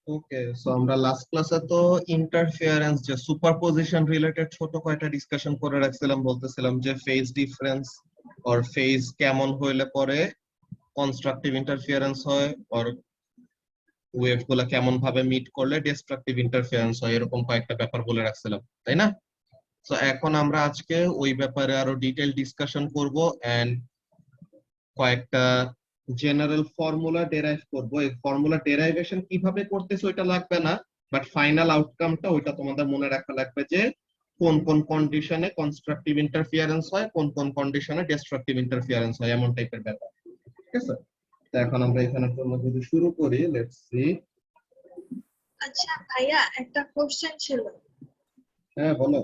ওকে, so আমরা last ক্লাসে তো ইন্টারফিয়ারেন্স যে সুপারপজিশন রিলেটেড ছোট কয়টা ডিসকাশন করে রাখছিলাম, বলতেছিলাম যে ফেজ ডিফারেন্স অর ফেজ কেমন হইলে পরে কনস্ট্রাকটিভ ইন্টারফিয়ারেন্স হয়, অর ওয়েভ গুলা কেমন ভাবে মিট করলে ডিস্ট্রাকটিভ ইন্টারফিয়ারেন্স হয়, এরকম কয়েকটা ব্যাপার বলে রাখছিলাম, তাই না? তো এখন আমরা আজকে ওই ব্যাপারে আরো ডিটেল ডিসকাশন করব এন্ড কয়েকটা জেনারেল ফর্মুলা ডেরাইভ করব। এই ফর্মুলা ডেরাইভেশন কিভাবে করতেছে ওইটা লাগবে না, বাট ফাইনাল আউটকামটা ওইটা তোমাদের মনে রাখা লাগবে যে কোন কোন কন্ডিশনে কনস্ট্রাকটিভ ইন্টারফিয়ারেন্স হয়, কোন কোন কন্ডিশনে ডিস্ট্রাকটিভ ইন্টারফিয়ারেন্স হয়, এমন টাইপের ব্যাপার। ঠিক আছে, তো এখন আমরা এখানের জন্য যদি শুরু করি, লেটস সি। আচ্ছা ভাইয়া, একটা কোশ্চেন ছিল। হ্যাঁ বলো।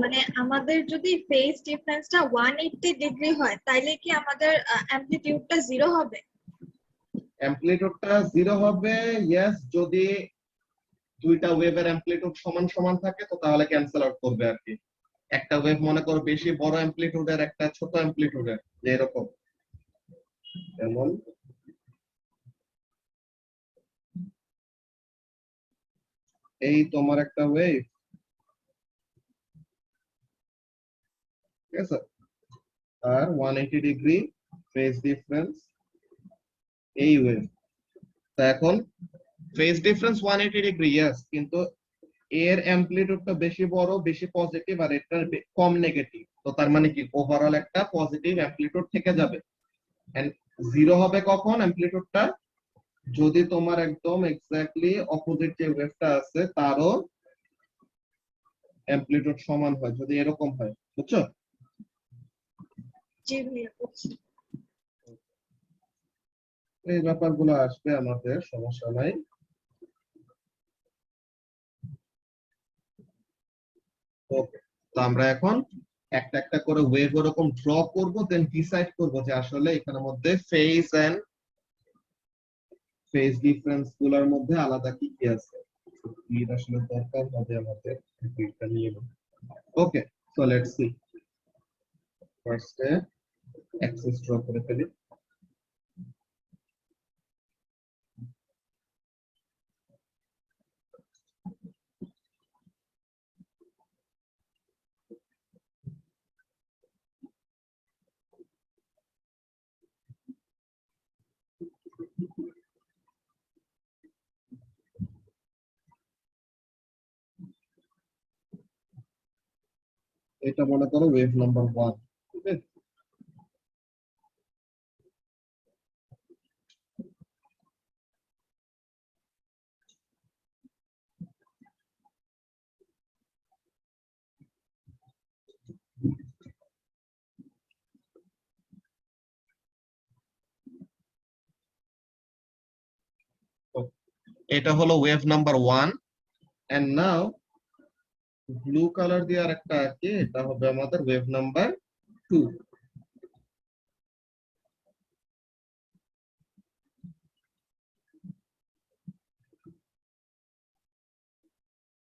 মানে আমাদের যদি ফেজ ডিফারেন্সটা 180 ডিগ্রি হয় তাইলে কি আমাদের অ্যামপ্লিটিউডটা 0 হবে? অ্যামপ্লিটিউডটা জিরো হবে, ইয়েস, যদি দুইটা ওয়েভের অ্যামপ্লিটিউড সমান সমান থাকে তো তাহলে ক্যান্সেল আউট করবে আর কি। একটা ওয়েভ মনে করো বেশি বড় অ্যামপ্লিটিউডের, একটা ছোট অ্যামপ্লিটিউডের, যে এরকম, যেমন এই তোমার একটা ওয়েভ, ঠিক আছে, আর 180 ডিগ্রি ফেজ ডিফারেন্স এই ওয়েভ। তা এখন ফেজ ডিফারেন্স 180 ডিগ্রি, ইয়েস, কিন্তু এর অ্যামপ্লিটিউডটা বেশি বড়, বেশি পজিটিভ, আর এটা কম নেগেটিভ, তো তার মানে কি ওভারঅল একটা পজিটিভ অ্যামপ্লিটিউড থেকে যাবে। এন্ড জিরো হবে কখন অ্যামপ্লিটিউডটা? যদি তোমার একদম এক্স্যাক্টলি অপোজিট যে ওয়েভটা আছে তারও অ্যামপ্লিটিউড সমান হয়, যদি এরকম হয়, বুঝছো? জি ভাইয়া বুঝছি। এই ব্যাপারগুলো আসবে আমাদের, সমস্যা নাই। ওকে, তো আমরা এখন একটা একটা করে ওয়েভ এরকম ড্র করব, দেন ডিসাইড করব যে আসলে এখানের মধ্যে ফেজ এন্ড ফেজ ডিফারেন্স গুলোর মধ্যে আলাদা কি কি আছে। এর আসলে দরকার হবে আমাদের এটা নিয়ে। ওকে, সো লেটস সি। ফার্স্টে অ্যাক্সেস ড্র করে ফেলি। এটা মনে করো ওয়েভ নাম্বার 1, ঠিক আছে। তো এটা হলো wave number 1, and now blue colour দিয়ে আরেকটা আঁকি, এটা হবে আমাদের ওয়েভ নাম্বার 2।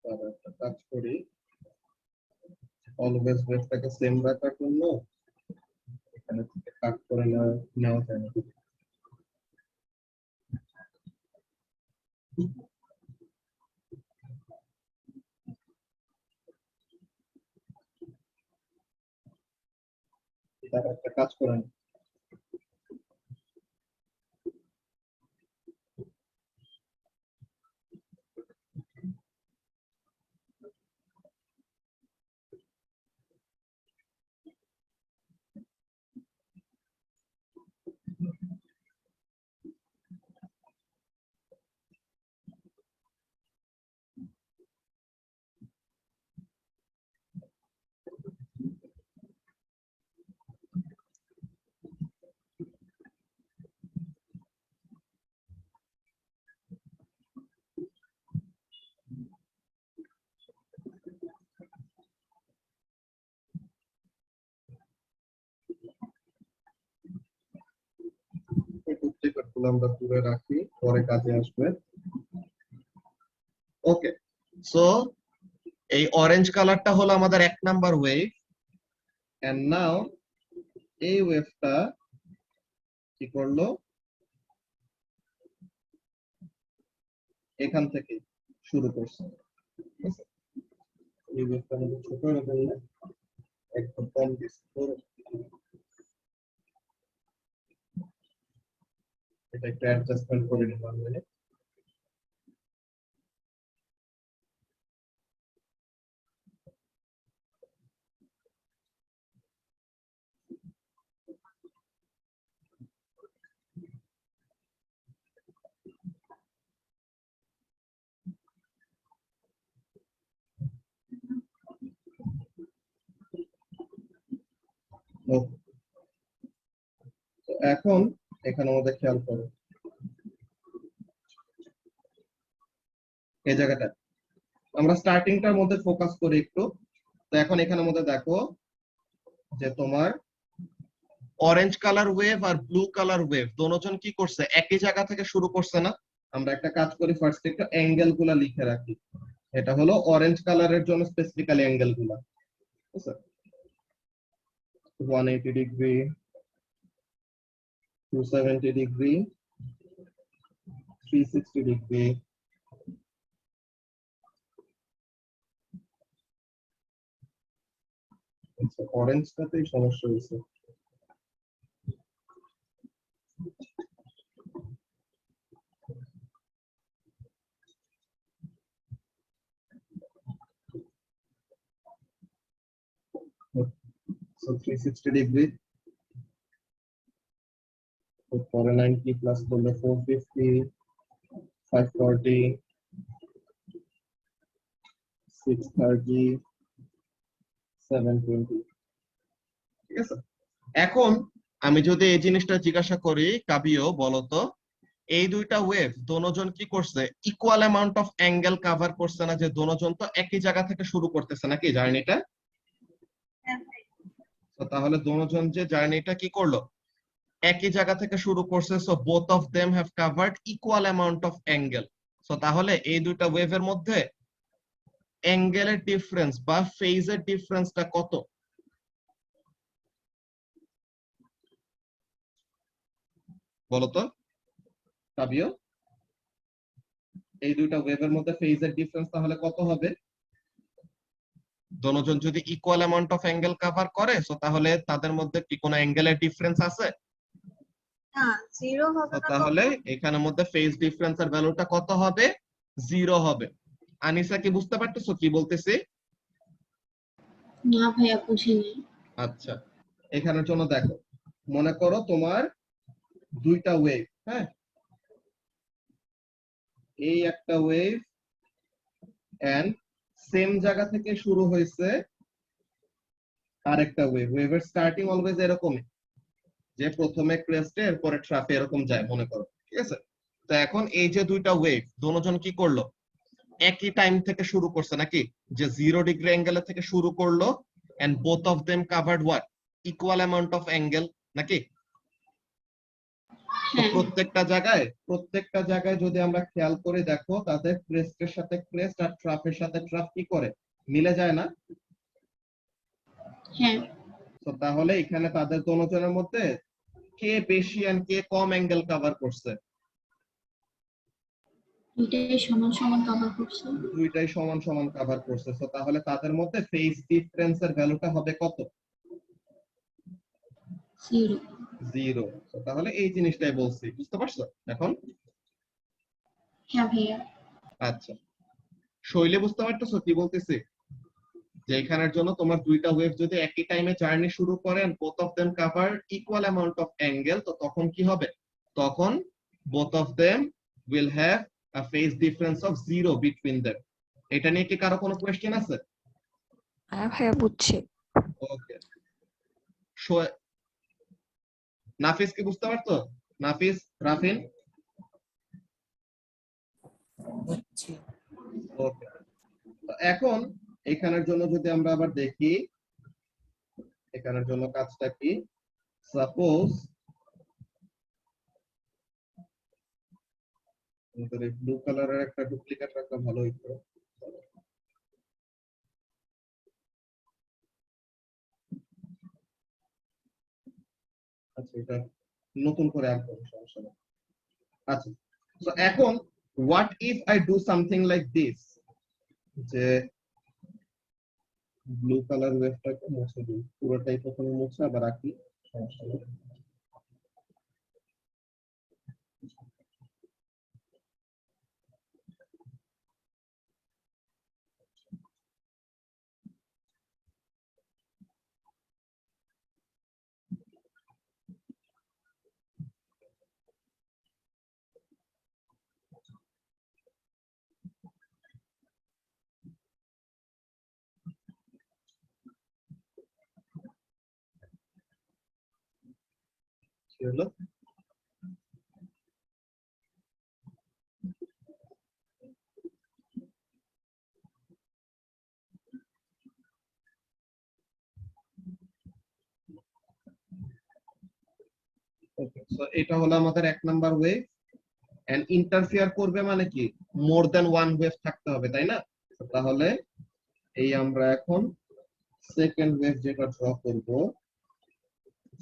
তার একটা কাজ করি, অলওয়েজ ওয়েভটাকে সেম রাখার জন্য এখানে থেকে কাট করে নেওয়া যায় না। তার একটা কাজ করে নিই। এই ডুপ্লিকেটগুলো আমরা দূরে রাখি, পরে কাজে আসবে। ওকে, সো এই অরেঞ্জ কালারটা হলো আমাদের 1 নাম্বার ওয়েভ, এন্ড নাও এই ওয়েভটা কি করলো, এখান থেকে শুরু করছে, ঠিক আছে? এই ওয়েভটা আমাদের ছোট এরকম না, একদম কম ডিস্টেন্স। এটা একটু অ্যাডজাস্টমেন্ট করে নিলাম মানে তো এখন এখানে আমাদের খেয়াল করো এই জায়গাটা, আমরা স্টার্টিংটার মধ্যে ফোকাস করি একটু। তো এখন এখানের মধ্যে দেখো যে তোমার অরেঞ্জ কালার ওয়েভ আর ব্লু কালার ওয়েভ দোনোজন কি করছে, একই জায়গা থেকে শুরু করছে না? আমরা একটা কাজ করি, ফার্স্ট একটু অ্যাঙ্গেল গুলা লিখে রাখি। এটা হলো অরেঞ্জ কালারের জন্য স্পেসিফিক্যালি অ্যাঙ্গেল গুলা, ঠিক আছে? 180 ডিগ্রি, 270 ডিগ্রি, 360 ডিগ্রি। আচ্ছা, অরেঞ্জটাতেই সমস্যা হয়েছে। So 360 ডিগ্রি, পরে 90 প্লাস করলে 450, 540, 630, 720, ঠিক আছে? এখন আমি যদি এই জিনিসটা জিজ্ঞাসা করি, কাবিও বলতো, এই দুইটা ওয়েভ দোনোজন কি করছে, equal amount of angle cover করছে না? যে দোনোজন তো একই জায়গা থেকে শুরু করতেছে নাকি জার্নিটা? তো তাহলে দোনোজন যে জার্নিটা কি করলো, একই জায়গা থেকে শুরু করছে, so both of them have covered equal amount of angle. So তাহলে এই দুইটা ওয়েভের মধ্যে অ্যাঙ্গেলের ডিফারেন্স বা ফেজের ডিফারেন্সটা কত? বলতো কাবিও, এই দুইটা ওয়েভের মধ্যে ফেজের ডিফারেন্স তাহলে কত হবে? দোনোজন যদি equal amount of angle cover করে, সো তাহলে তাদের মধ্যে কি কোনো অ্যাঙ্গেলের ডিফারেন্স আছে? না, জিরো হবে তো না তাহলে তখন। এখানের মধ্যে ফেজ ডিফারেন্সের ভ্যালুটা কত হবে? 0 হবে। আনিসা কি বুঝতে পারতেছো কি বলতেছি? না ভাইয়া বুঝিনি। আচ্ছা, এখানের জন্য দেখো, মনে করো তোমার দুইটা ওয়েভ, হ্যাঁ, এই একটা ওয়েভ এন্ড সেম জায়গা থেকে শুরু হয়েছে আরেকটা ওয়েভ। ওয়েভের স্টার্টিং অলওয়েজ এরকমই, যে প্রথমে ক্রেস্টে এরপরে ট্রাফে এরকম যায় মনে করো, ঠিক আছে? তো এখন এই যে দুইটা ওয়েভ দোনোজন কি করলো, একই টাইম থেকে শুরু করছে নাকি? যে 0 ডিগ্রি অ্যাঙ্গেল থেকে শুরু করলো and both of them covered what, equal amount of angle নাকি? তো হ্যাঁ প্রত্যেকটা জায়গায় যদি আমরা খেয়াল করে দেখো, তাদের ক্রেস্টের সাথে ক্রেস্ট আর ট্রাফের সাথে ট্রাফ কি করে, মিলে যায় না? হ্যাঁ তো তাহলে এখানে তাদের দোনোজনের মধ্যে কে বেশি আর কে কম অ্যাঙ্গেল কভার করছে? দুইটাই সমান সমান কভার করছে। দুইটাই সমান সমান কভার করছে। তো তাহলে তাদের মধ্যে ফেজ ডিফারেন্সের ভ্যালুটা হবে কত? জিরো। 0। তো তাহলে এই জিনিসটাই বলছি, বুঝতে পারছো এখন? হ্যাঁ ভাইয়া। আচ্ছা, শৈলী বুঝতে পারতেছো কি বলতেছি? যে এখানের জন্য তোমার দুইটা ওয়েভ যদি একই টাইমে জার্নি শুরু করেন, both of them cover equal amount of angle, তো তখন কি হবে? তখন both of them will have a phase difference of 0 between them. এটা নিয়ে কি কারো কোনো কোয়েশ্চেন আছে? হ্যাঁ ভাইয়া বুঝছি। ওকে, নাফিস কি বুঝতে পারতো? নাফিস, রাফিন? বুঝছি। ওকে, এখন এখানের জন্য যদি আমরা আবার দেখি, এখানের জন্য কাজটা কি, সাপোজ ব্লু কালারের একটা ডুপ্লিকেট রাখলে ভালো হইতো। আচ্ছা, এটা নতুন করে আনবো, সমস্যা নেই। আচ্ছা, তো এখন what if I do something like this, যে ব্লু কালার ওয়েভটাকে মুছে দিই, পুরোটাই প্রথমে মুছে আবার আঁকি, সমস্যা নেই। কি হলো? ওকে, সো এটা হলো আমাদের এক নাম্বার ওয়েভ। এন্ড ইন্টারফেয়ার করবে মানে কি, মোর দ্যান ওয়ান ওয়েভ থাকতে হবে, তাই না? তাহলে এই আমরা এখন সেকেন্ড ওয়েভ যেটা ড্র করব,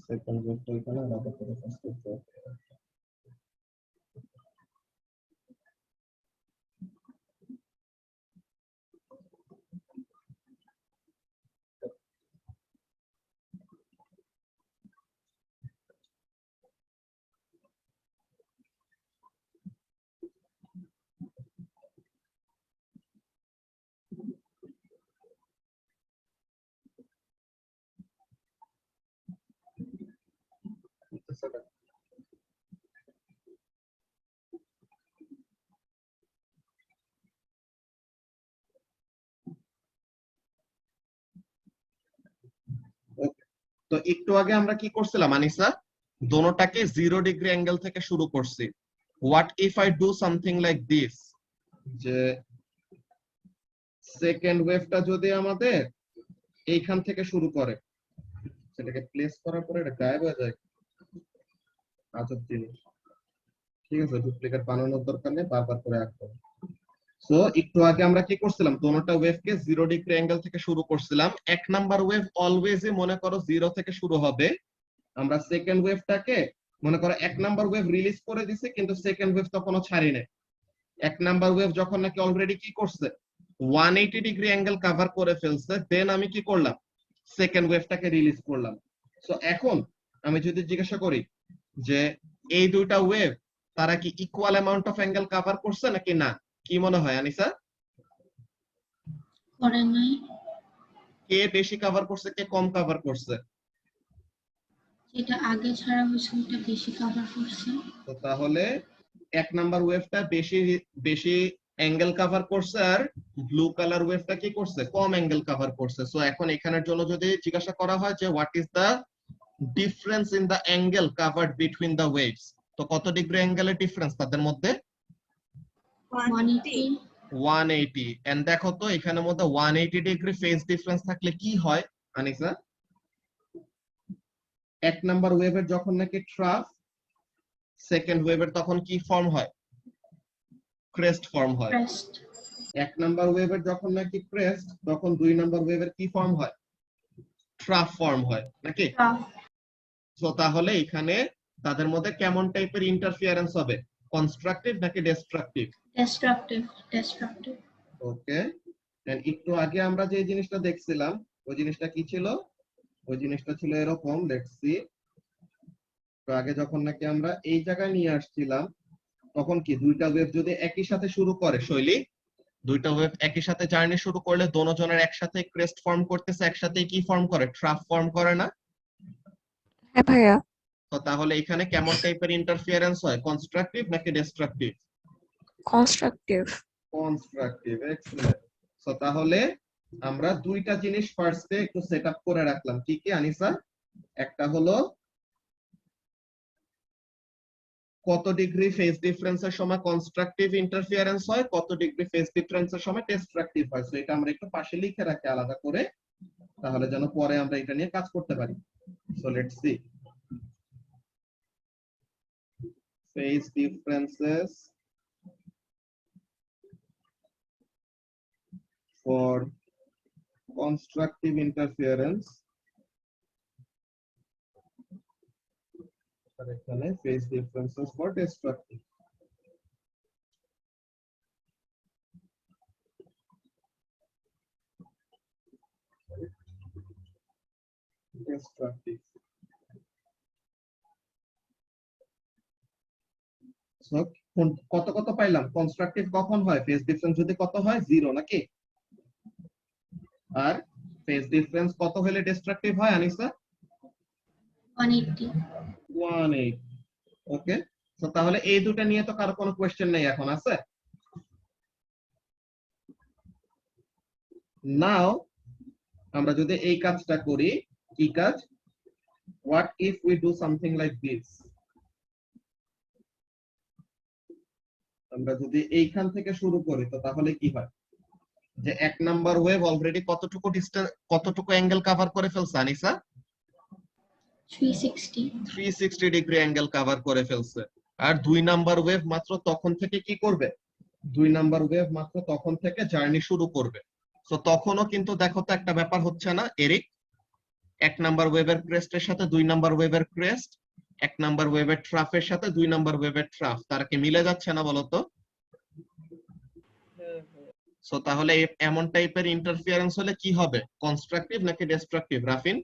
সেকেন্ড ওয়েভটা এখানে আলাদা করে ফার্স্ট ড্র করব। তো একটু আগে আমরা কি করছিলাম আনিসা, দোনোটাকে 0 ডিগ্রি অ্যাঙ্গেল থেকে শুরু করছি। What if I do something like this, যে সেকেন্ড ওয়েভটা যদি আমাদের এইখান থেকে শুরু করে, সেটাকে প্লেস করার পরে এটা গায়েব হয়ে যায়, আজব জিনিস। ঠিক আছে, ডুপ্লিকেট বানানোর দরকার নেই, বারবার করে আঁকতে হবে। সো একটু আগে আমরা কি করছিলাম, দোনোটা ওয়েভকে 0 ডিগ্রি অ্যাঙ্গেল থেকে শুরু করছিলাম। এক নাম্বার ওয়েভ অলওয়েজই মনে করো 0 থেকে শুরু হবে। আমরা সেকেন্ড ওয়েভটাকে মনে করো এক নাম্বার ওয়েভ রিলিজ করে দিছি, কিন্তু সেকেন্ড ওয়েভ তখনও ছাড়ি নাই। এক নাম্বার ওয়েভ যখন নাকি অলরেডি কি করছে, 180 ডিগ্রি অ্যাঙ্গেল কভার করে ফেলছে, দেন আমি কি করলাম, সেকেন্ড ওয়েভটাকে রিলিজ করলাম। সো এখন আমি যদি জিজ্ঞাসা করি যে এই দুইটা ওয়েভ তারা কি equal amount of angle cover করছে নাকি না, কি মনে হয় আনিসা? করে নাই। কে বেশি কভার করছে, কে কম কভার করছে? যেটা আগে ছাড়া হয়েছে ওটা বেশি কভার করছে। তো তাহলে এক নাম্বার ওয়েভটা বেশি বেশি অ্যাঙ্গেল কভার করছে, আর ব্লু কালার ওয়েভটা কি করছে, কম অ্যাঙ্গেল কভার করছে। সো এখন এখানের জন্য যদি জিজ্ঞাসা করা হয় যে what is the difference in the angle covered between the waves, তো কত ডিগ্রি অ্যাঙ্গেলের ডিফারেন্স তাদের মধ্যে? 180। 180। এন্ড দেখো তো এখানের মধ্যে 180 ডিগ্রি ফেজ ডিফারেন্স থাকলে কি হয় আনিসা? এক নাম্বার ওয়েভের যখন নাকি ট্রাফ, সেকেন্ড ওয়েভের তখন কি ফর্ম হয়, ক্রেস্ট ফর্ম হয়। ক্রেস্ট। এক নাম্বার ওয়েভের যখন নাকি ক্রেস্ট, তখন দুই নাম্বার ওয়েভের কি ফর্ম হয়, ট্রাফ ফর্ম হয় নাকি? ট্রাফ। সো তাহলে এখানে তাদের মধ্যে কেমন টাইপের ইন্টারফিয়ারেন্স হবে, কনস্ট্রাকটিভ নাকি ডিস্ট্রাকটিভ? ডিস্ট্রাকটিভ। ডিস্ট্রাকটিভ। ওকে, দেন একটু আগে আমরা যে জিনিসটা দেখছিলাম, ওই জিনিসটা কি ছিল? ওই জিনিসটা ছিল এরকম, লেটস সি। তো আগে যখন নাকি আমরা এই জায়গায় নিয়ে আসছিলাম, তখন কি দুইটা ওয়েভ যদি একই সাথে শুরু করে, শৈলী দুইটা ওয়েভ একই সাথে জার্নি শুরু করলে দোনোজনের একসাথে ক্রেস্ট ফর্ম করতেছে, একসাথে কি ফর্ম করে, ট্রাফ ফর্ম করে না? হ্যাঁ ভাইয়া। তো তাহলে এখানে কেমন টাইপের ইন্টারফিয়ারেন্স হয়, কনস্ট্রাকটিভ নাকি destructive? Constructive. Constructive, excellent. So তাহলে আমরা দুইটা জিনিস ফার্স্টে একটু সেটআপ করে রাখলাম, কি কি আনিসা? একটা হলো কত ডিগ্রি ফেজ ডিফারেন্সের সময় কনস্ট্রাকটিভ ইন্টারফিয়ারেন্স হয়, কত ডিগ্রি ফেজ ডিফারেন্সের সময় ডিস্ট্রাকটিভ হয়। সো এটা আমরা একটু পাশে লিখে রাখি আলাদা করে, তাহলে যেন পরে আমরা এটা নিয়ে কাজ করতে পারি। So let's see, phase differences for constructive interference, আর এখানে phase differences for destructive। destructive. So কত কত পাইলাম? কনস্ট্রাকটিভ কখন হয়? ফেজ ডিফারেন্স যদি কত হয়? 0 নাকি? আর ফেজ ডিফারেন্স কত হলে ডিস্ট্রাকটিভ হয় আনিসা? 180 180. ওকে, তো তাহলে এই দুটো নিয়ে তো কারো কোনো কোশ্চেন নেই এখন, আছে? নাও আমরা যদি এই কাজটা করি, কি কাজ? What if we do something like this? আমরা যদি এইখান থেকে শুরু করি তো তাহলে কি হয়? যে এক নাম্বার ওয়েভ অলরেডি কতটুকু ডিসটেন্স, কতটুকু অ্যাঙ্গেল কভার করে ফেলছে আনিসা? 360 360 ডিগ্রি অ্যাঙ্গেল কভার করে ফেলছে। আর দুই নাম্বার ওয়েভ মাত্র তখন থেকে কি করবে? দুই নাম্বার ওয়েভ মাত্র তখন থেকে জার্নি শুরু করবে। তো তখনও কিন্তু দেখো তো একটা ব্যাপার হচ্ছে না এরিক? এক নাম্বার ওয়েভের ক্রেস্টের সাথে দুই নাম্বার ওয়েভের ক্রেস্ট, এক নাম্বার ওয়েভের ট্রাফের সাথে দুই নাম্বার ওয়েভের ট্রাফ, তারা কি মিলে যাচ্ছে না বলতো? সো তাহলে এমন টাইপের ইন্টারফিয়ারেন্স হলে কি হবে? কনস্ট্রাকটিভ নাকি ডিস্ট্রাকটিভ রাফিন?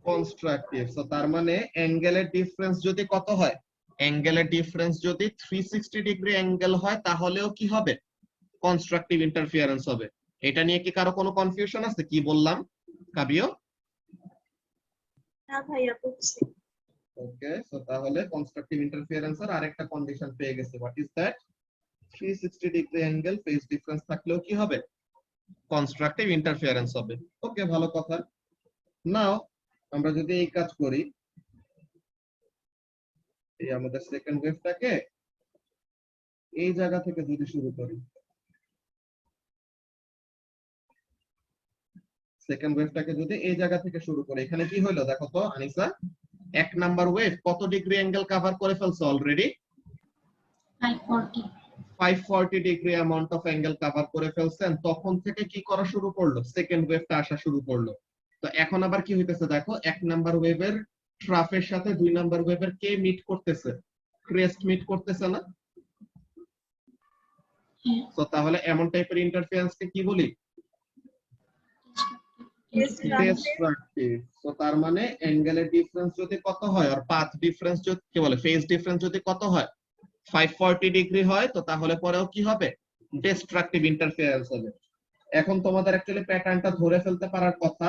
কনস্ট্রাকটিভ। সো তার মানে অ্যাঙ্গেলের ডিফারেন্স যদি কত হয়? অ্যাঙ্গেলের ডিফারেন্স যদি 360 ডিগ্রি অ্যাঙ্গেল হয় তাহলেও কি হবে? কনস্ট্রাকটিভ ইন্টারফিয়ারেন্স হবে। এটা নিয়ে কি কারো কোনো কনফিউশন আছে? কি বললাম কাবিও? না ভাইয়া বুঝছি। ওকে, সো তাহলে কনস্ট্রাকটিভ ইন্টারফিয়ারেন্সের আরেকটা কন্ডিশন পেয়ে গেছে। What is that? 360 degree angle phase difference থাকলেও কি হবে? কনস্ট্রাকটিভ ইন্টারফিয়ারেন্স হবে। ওকে, ভালো কথা। নাও আমরা যদি এই কাজ করি, এই আমাদের সেকেন্ড ওয়েভটাকে এই জায়গা থেকে যদি শুরু করি, সেকেন্ড ওয়েভটাকে যদি এই জায়গা থেকে শুরু করি, এখানে কি হলো দেখো তো আনিসা? এক নাম্বার ওয়েভ কত ডিগ্রি অ্যাঙ্গেল কভার করে ফেলছে already? 540 degree amount of angle cover করে ফেলছেন। তখন থেকে কি করা শুরু করলো? সেকেন্ড ওয়েভটা আসা শুরু করলো। তো এখন আবার কি হইতেছে দেখো, এক নাম্বার ওয়েভের ট্রাফের সাথে দুই নাম্বার ওয়েভের কে মিট করতেছে? ক্রেস্ট মিট করতেছে না? তো তাহলে এমন টাইপের ইন্টারফারেন্সকে কি বলি? ডিস্ট্রাকটিভ। তো তার মানে অ্যাঙ্গেলের ডিফারেন্স যদি কত হয় আর পাথ ডিফারেন্স যদি কি বলে ফেজ ডিফারেন্স যদি কত হয়? 540 ডিগ্রি হয়, তো তাহলে পরেও কি হবে? ডিস্ট্রাকটিভ ইন্টারফারেন্স হবে। এখন তোমাদের অ্যাকচুয়ালি প্যাটার্নটা ধরে ফেলতে পারার কথা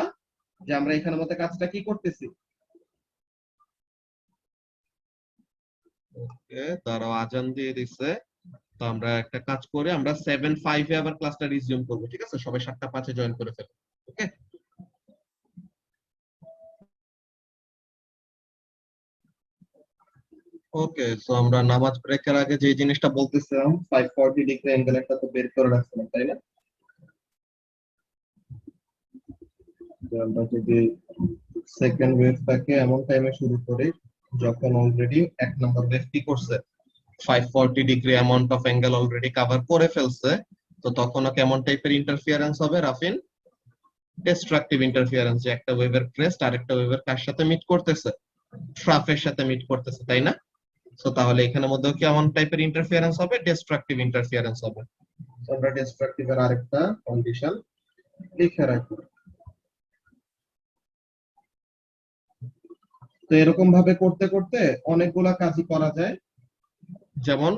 যে আমরা এখানের মধ্যে কাজটা কি করতেছি। ওকে, তারা আজান দিয়ে দিচ্ছে। তো আমরা একটা কাজ করে আমরা 7:05 এ আবার ক্লাসটা রিজিউম করব, ঠিক আছে? সবাই 7:05 এ জয়েন করে ফেলো। ওকে, ওকে। সো আমরা নামাজ ব্রেকের আগে যে জিনিসটা বলতেছিলাম 540 ডিগ্রি অ্যাঙ্গেল একটা তো বের করে রাখছিলাম, তাই না? আমরা যদি সেকেন্ড ওয়েভটাকে এমন টাইমে শুরু করি যখন অলরেডি এক নম্বর ওয়েভ কি করছে? 540 degree amount of angle already cover করে ফেলছে। তো তখনও কেমন টাইপের ইন্টারফিয়ারেন্স হবে রাফিন? ডিস্ট্রাকটিভ ইন্টারফিয়ারেন্স, যে একটা ওয়েভের ক্রেস্ট আরেকটা ওয়েভের কার সাথে মিট করতেছে? ট্রাফের সাথে মিট করতেছে, তাই না? সো তাহলে এখানের মধ্যেও কেমন টাইপের ইন্টারফিয়ারেন্স হবে? ডিস্ট্রাকটিভ ইন্টারফিয়ারেন্স হবে। আমরা ডিস্ট্রাকটিভ এর আরেকটা কন্ডিশন লিখে রাখবো। তো এরকম ভাবে করতে করতে অনেকগুলা কাজই করা যায়। যেমন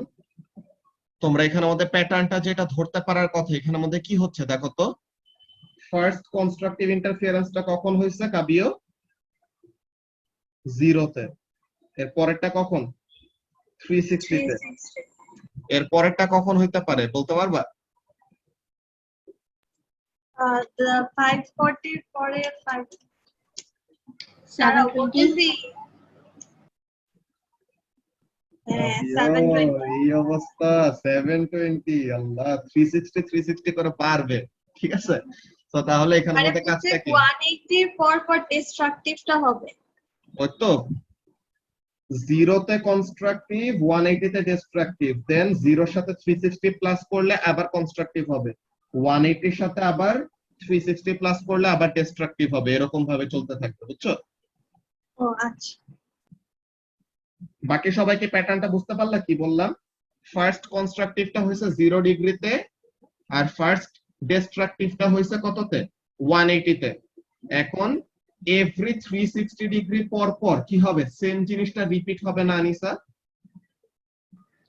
তোমরা এখানের মধ্যে প্যাটার্নটা যেটা ধরতে পারার কথা, এখানের মধ্যে কি হচ্ছে দেখো তো? ফার্স্ট কনস্ট্রাকটিভ ইন্টারফিয়ারেন্সটা কখন হয়েছে কাবিও? 0 তে। এর পরেরটা কখন? 360 তে। এর পরেরটা কখন হইতে পারে বলতে পারবা? 540 পরে 720 এই অবস্থা 720। আল্লাহ, 360 করে পারবে, ঠিক আছে? তো তাহলে এখানের মধ্যে কাজটা কি? 180 পর ডিস্ট্রাকটিভটা হবে। ওই তো 0 তে কনস্ট্রাকটিভ, 180 তে ডিস্ট্রাকটিভ, দেন 0 এর সাথে 360 প্লাস করলে আবার কনস্ট্রাকটিভ হবে, 180 এর সাথে আবার 360 প্লাস করলে আবার ডিস্ট্রাকটিভ হবে, এরকম ভাবে চলতে থাকবে, বুঝছো? ও আচ্ছা। বাকি সবাইকে প্যাটার্নটা বুঝতে পারলা কি বললাম? ফার্স্ট কনস্ট্রাকটিভটা হয়েছে 0 ডিগ্রিতে, আর ফার্স্ট ডিস্ট্রাকটিভটা হয়েছে কততে 180 তে। এখন এভরি 360 ডিগ্রি পর পর কি হবে, সেম জিনিসটা রিপিট হবে না আনিসা?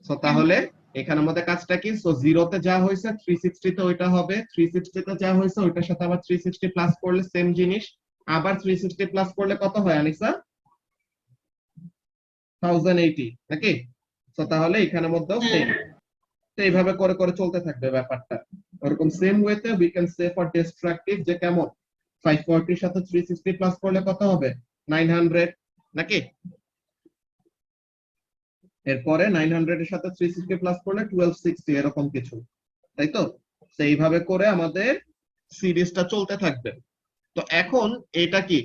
সো তাহলে এখানে আমাদের কাজটা কি, সো 0 তে যা হয়েছে 360 তে ওইটা হবে, 360 তে যা হয়েছে ওইটার সাথে আবার 360 প্লাস করলে সেম জিনিস, আবার 360 প্লাস করলে কত হয় আনিসা? 1080 নাকি? সো তাহলে এখানের মধ্যেও সেম। তো এইভাবে করে করে চলতে থাকবে ব্যাপারটা। ওরকম সেম ওয়েতে we can say for destructive যে কেমন 540 এর সাথে 360 প্লাস করলে কত হবে 900 নাকি? এরপরে 900 এর সাথে 360 প্লাস করলে 1260 এরকম কিছু, তাই তো? তো এইভাবে করে আমাদের সিরিজটা চলতে থাকবে। তো এখন এটা কি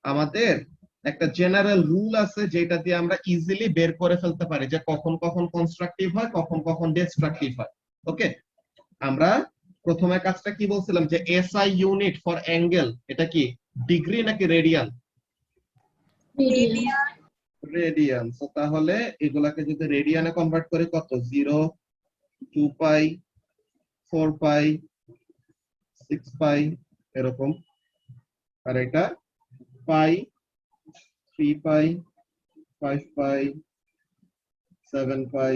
আমাদের একটা জেনারেল রুল আছে যেটা দিয়ে আমরা ইজিলি বের করে ফেলতে পারি যে কখন কখন কনস্ট্রাকটিভ হয়, কখন কখন ডিস্ট্রাকটিভ হয়। ওকে, আমরা প্রথমে কাজটা কি বলছিলাম যে এসআই ইউনিট ফর অ্যাঙ্গেল, এটা কি ডিগ্রি নাকি রেডিয়ান? রেডিয়ান। রেডিয়ান। তো তাহলে এগুলাকে যদি রেডিয়ানে কনভার্ট করি কত, 0, 2 পাই, 4 পাই, 6 পাই এরকম, আর এটা পাই, 3 পাই, 5 পাই, 7 পাই।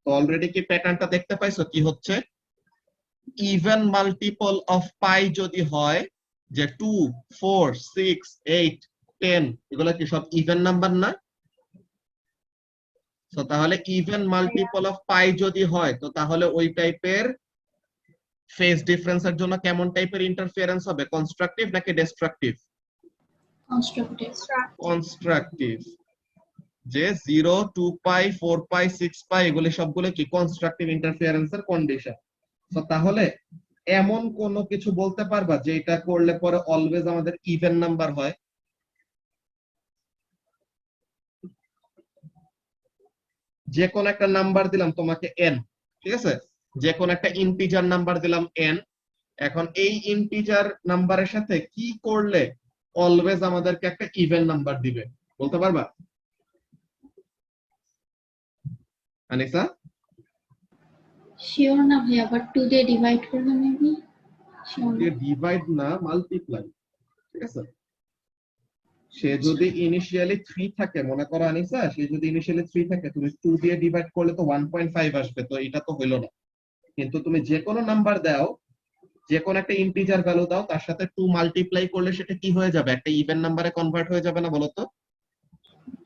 তো অলরেডি কি প্যাটার্নটা দেখতে পাইছো কি হচ্ছে? ইভেন মাল্টিপল অফ পাই যদি হয়, যে 2, 4, 6, 8, 10 এগুলা কি সব ইভেন নাম্বার না? তো তাহলে ইভেন মাল্টিপল অফ পাই যদি হয়, তো তাহলে ওই টাইপের ফেজ ডিফারেন্সের জন্য কেমন টাইপের ইন্টারফিয়ারেন্স হবে, কনস্ট্রাকটিভ নাকি ডিস্ট্রাকটিভ? কনস্ট্রাকটিভ। কনস্ট্রাকটিভ। যে 0, 2 পাই, 4 পাই, 6 পাই এগুলি সবগুলো কি কনস্ট্রাকটিভ ইন্টারফিয়ারেন্সের কন্ডিশন। তো তাহলে এমন কোন কিছু বলতে পারবা যে এটা করলে পরে অলওয়েজ আমাদের ইভেন নাম্বার হয়? যে কোন একটা নাম্বার দিলাম তোমাকে n, ঠিক আছে, যে কোন একটা ইন্টিজার নাম্বার দিলাম n, এখন এই ইন্টিজার নাম্বারের সাথে কি করলে অলওয়েজ আমাদেরকে একটা ইভেন নাম্বার দিবে, বলতে পারবা আনিসা? শিওর না ভাইয়া, বাট 2 দিয়ে ডিভাইড করলে মেবি। শিওর না। ডিভাইড না, মাল্টিপ্লাই, ঠিক আছে? সে যদি ইনিশিয়ালি 3 থাকে, মনে করো আনিসা, সে যদি ইনিশিয়ালি 3 থাকে, তুমি 2 দিয়ে ডিভাইড করলে তো 1.5 আসবে, তো এটা তো হইলো না। কিন্তু তুমি যে কোনো নাম্বার দাও, যে কোনো একটা ইন্টিজার ভ্যালু দাও, তার সাথে 2 মাল্টিপ্লাই করলে সেটা কি হয়ে যাবে, একটা ইভেন নাম্বারে কনভার্ট হয়ে যাবে না, বলো তো?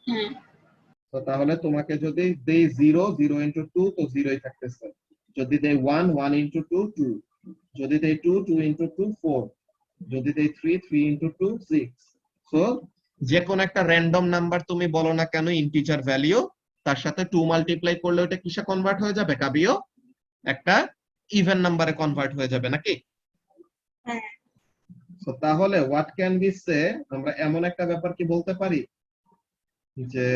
হ্যাঁ। তো তাহলে তোমাকে যদি দেই 0, 0 ইনটু 2, তো 0ই থাকতেছে। যদি দেই 1, 1 ইনটু 2, 2। যদি দেই 2, 2 ইনটু 2, 4। যদি দেই 3, 3 ইনটু 2, 6। সো যে কোন একটা র্যান্ডম নাম্বার তুমি বলো না কেন, ইন্টিজার ভ্যালু, তার সাথে 2 মাল্টিপ্লাই করলে ওটা কিসে কনভার্ট হয়ে যাবে, কাবিও একটা ইভেন নাম্বারে কনভার্ট হয়ে যাবে নাকি? হ্যাঁ। সো তাহলে হোয়াট ক্যান বি সে, আমরা এমন একটা ব্যাপার কি বলতে পারি যে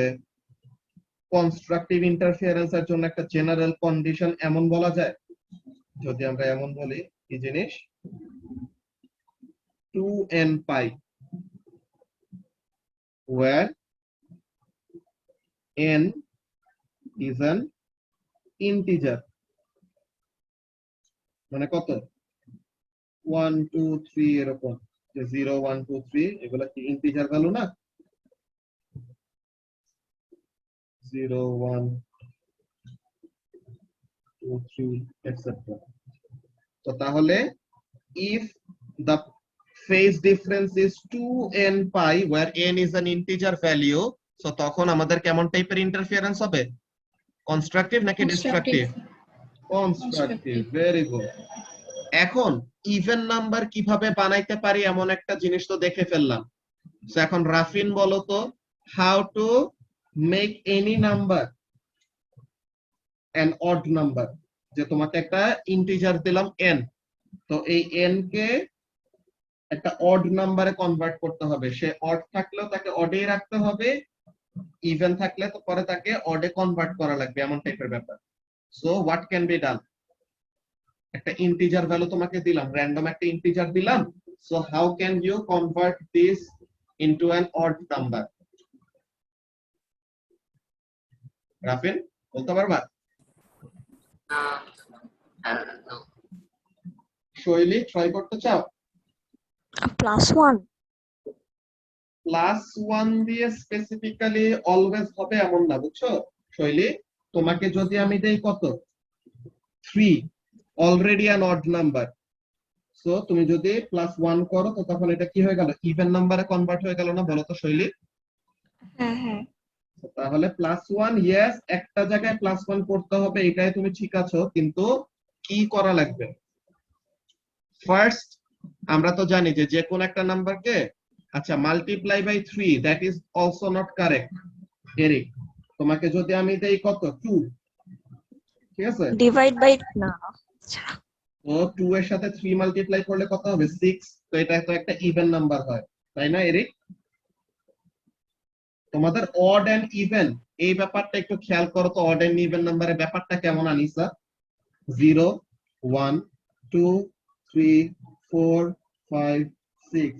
কনস্ট্রাকটিভ ইন্টারফিয়ারেন্সের জন্য একটা জেনারেল কন্ডিশন এমন বলা যায়, যদি আমরা এমন বলি কি জিনিস, 2n pi where n is an integer, মানে কত 1, 2, 3 এরকম, যে 0, 1, 2, 3 এগুলা কি ইন্টিজার ভ্যালু না? 0, 1, 2, 3 এটসেট্রা। তো তাহলে if the phase difference is 2n pi where n is an integer value, so তখন আমাদের কেমন টাইপের ইন্টারফিয়ারেন্স হবে, কনস্ট্রাকটিভ নাকি constructive. Destructive? Constructive, very good. এখন ইভেন নাম্বার কিভাবে বানাইতে পারি এমন একটা জিনিস তো দেখে ফেললাম। তো এখন রাফিন বলো তো, how to make any number an odd number. যে তোমাকে একটা ইন্টিজার দিলাম n, তো এই n কে একটা অড নাম্বারে কনভার্ট করতে হবে। সে অড থাকলেও তাকে অডেই রাখতে হবে, ইভেন থাকলে তো পরে তাকে অডে কনভার্ট করা লাগবে, এমন টাইপের ব্যাপার। So what can be done, একটা ইন্টিজার ভ্যালু তোমাকে দিলাম, র্যান্ডম একটা ইন্টিজার দিলাম, so how can you convert this into an odd number? Rafin বলতে পারবা? শৈলী ট্রাই করতে চাও? +1. +1 দিয়ে স্পেসিফিক্যালি অলওয়েজ হবে এমন না, বুঝছো শৈলী? তোমাকে যদি আমি দেই কত 3, already an odd number, so তুমি যদি +1 করো তো তখন এটা কি হয়ে গেল, ইভেন নাম্বারে কনভার্ট হয়ে গেল না, বলো তো শৈলী? হ্যাঁ। তাহলে +1, ইয়েস, একটা জায়গায় +1 করতে হবে, এটাই তুমি ঠিক আছো, কিন্তু কি করা লাগবে? ফার্স্ট আমরা তো জানি যে যে কোন একটা নাম্বারকে, আচ্ছা, multiply by 3, that is also not correct. Eric, তোমাকে যদি আমি দেই কত 2, ঠিক আছে, ডিভাইড বাই না। আচ্ছা, তো 2 এর সাথে 3 মাল্টিপ্লাই করলে কত হবে 6, তো এটা তো একটা ইভেন নাম্বার হয়, তাই না এরিক? তোমাদের অড এন্ড ইভেন এই ব্যাপারটা একটু খেয়াল করো তো, অড এন্ড ইভেন নাম্বারের ব্যাপারটা কেমন আনিসা? 0, 1, 2, 3, 4, 5, 6,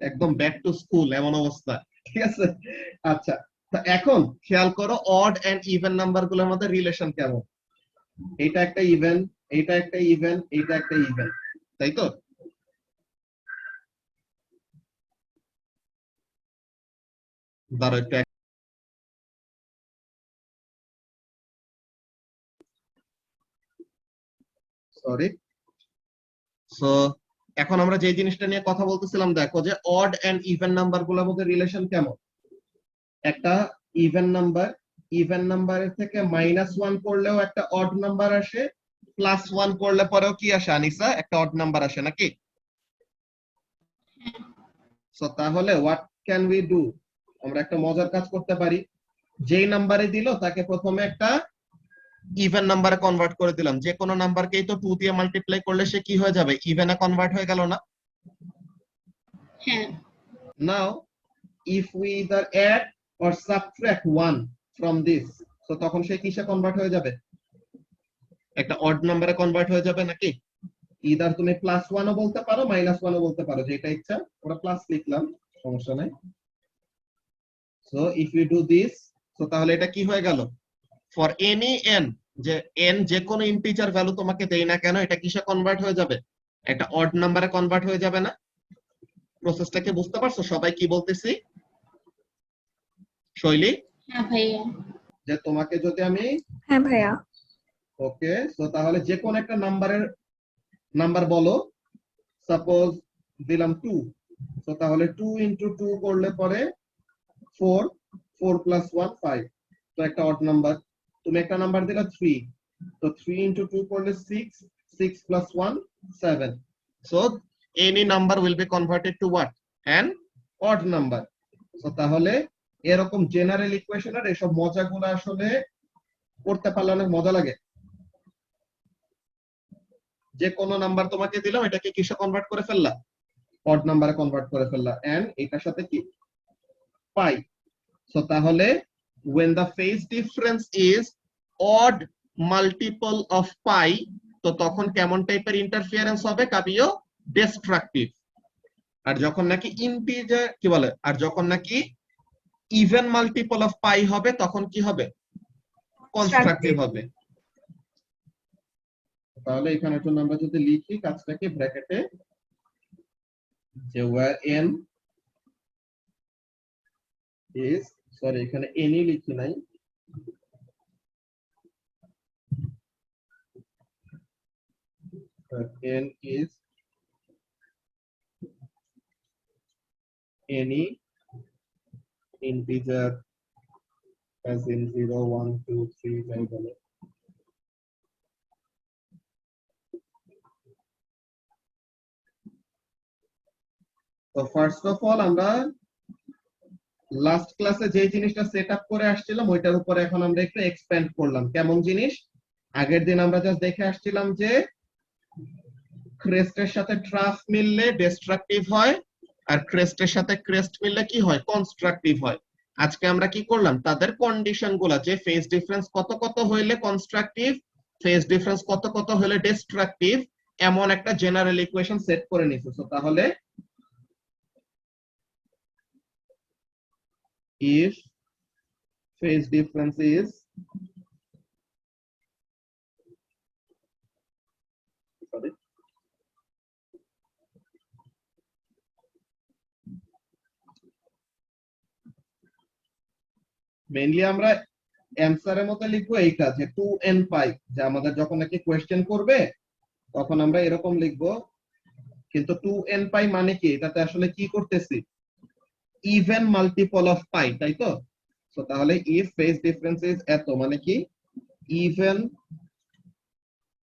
একদম ব্যাক টু স্কুল এমন অবস্থা, ঠিক আছে? আচ্ছা, তো এখন খেয়াল করো অড এন্ড ইভেন নাম্বার গুলোর মধ্যে রিলেশন কেমন। এটা একটা ইভেন, এটা একটা ইভেন, এটা একটা ইভেন, তাই তো? দাঁড়াও একটু, সরি। সো এখন আমরা যে জিনিসটা নিয়ে কথা বলতেছিলাম, দেখো যে অড এন্ড ইভেন নাম্বার গুলোর মধ্যে রিলেশন কেমন। একটা ইভেন নাম্বারের থেকে -1 করলেও একটা অড নাম্বার আসে, +1 করলে পরেও কি আসে আনিসা, একটা অড নাম্বার আসে নাকি? সো তাহলে হোয়াট ক্যান উই ডু, আমরা একটা মজার কাজ করতে পারি। যেই নাম্বারে দিল তাকে প্রথমে একটা ইভেন নাম্বারে কনভার্ট করে দিলাম, যে কোনো নাম্বারকেই তো 2 দিয়ে মাল্টিপ্লাই করলে সে কি হয়ে যাবে, ইভেনে কনভার্ট হয়ে গেল না? হ্যাঁ। নাও if we either add or subtract 1 from this, so তখন সে কিসে কনভার্ট হয়ে যাবে, একটা অড নাম্বারে কনভার্ট হয়ে যাবে নাকি? ইদার তুমি +1 ও বলতে পারো, -1 ও বলতে পারো, যেটা ইচ্ছা। ওরা প্লাস লিখলাম, সমস্যা নাই। So if you do this, so তাহলে এটা কি হয়ে গেল, ফর এনি n, যে n যে কোনো ইন্টিজার ভ্যালু তোমাকে দেই না কেন, এটা কিসে কনভার্ট হয়ে যাবে, একটা অড নাম্বারে কনভার্ট হয়ে যাবে না? প্রসেসটাকে বুঝতে পারছো সবাই কি বলতেছি শৈলী? হ্যাঁ ভাইয়া। যে তোমাকে যদি আমি, হ্যাঁ ভাইয়া। ওকে, সো তাহলে যে কোন একটা নাম্বার বলো, সাপোজ দিলাম 2, সো তাহলে 2 ইনটু 2 করলে পরে 4, 4 + 1 5, তো একটা অড নাম্বার। তুমি একটা নাম্বার দিলা 3, তো 3 ইনটু 2 করলে 6, 6 + 1 7, so any number will be converted to what, an odd number। So তাহলে এরকম জেনারেল ইকুয়েশনের এসব মজাগুলো আসলে করতে পারলে অনেক মজা লাগে। যে কোনো নাম্বার তোমাকে দিলাম, এটাকে কিসে কনভার্ট করে ফেললা, অড নাম্বারে কনভার্ট করে ফেললা, এন্ড এটার সাথে কি পাই। সো তাহলে when the phase difference is odd multiple of pi, তো তখন কেমন টাইপের ইন্টারফিয়ারেন্স হবে কাবিও, ডিস্ট্রাকটিভ। আর যখন নাকি ইন্টিজার কি বলে, আর যখন নাকি ইভেন মাল্টিপল অফ পাই হবে তখন কি হবে, কনস্ট্রাকটিভ হবে। তাহলে এখানে জন্য আমরা যদি লিখি কাজটাকে ব্র্যাকেটে, যে where n is, সরি এখানে n ই লিখি নাই, n is any integer as in 0, 1, 2, 3 যাই বলে। তো ফার্স্ট অফ অল আমরা লাস্ট ক্লাসে যে জিনিসটা সেট আপ করে আসছিলাম ওইটার উপরে এখন আমরা একটু এক্সপ্যান্ড করলাম। কেমন জিনিস? আগের দিন আমরা জাস্ট দেখে আসছিলাম যে ক্রেস্টের সাথে ট্রাফ মিললে ডিস্ট্রাকটিভ হয়, আর ক্রেস্টের সাথে ক্রেস্ট মিললে কি হয়, কনস্ট্রাকটিভ হয়। আজকে আমরা কি করলাম, তাদের কন্ডিশন গুলা, যে ফেজ ডিফারেন্স কত কত হইলে কনস্ট্রাকটিভ, ফেজ ডিফারেন্স কত কত হইলে ডিস্ট্রাকটিভ, এমন একটা জেনারেল ইকুয়েশন সেট করে নিছি। সো তাহলে if phase difference is mainly আমরা অ্যানসারের মতো লিখবো এইটা যে 2n পাই, যে আমাদের যখন নাকি কোয়েশ্চেন করবে তখন আমরা এরকম লিখবো। কিন্তু 2n পাই মানে কি, এটাতে আসলে কি করতেছি, ইভেন মাল্টিপল অফ পাই, তাই তো? সো তাহলে ইফ ফেজ ডিফারেন্স ইজ এত মানে কি even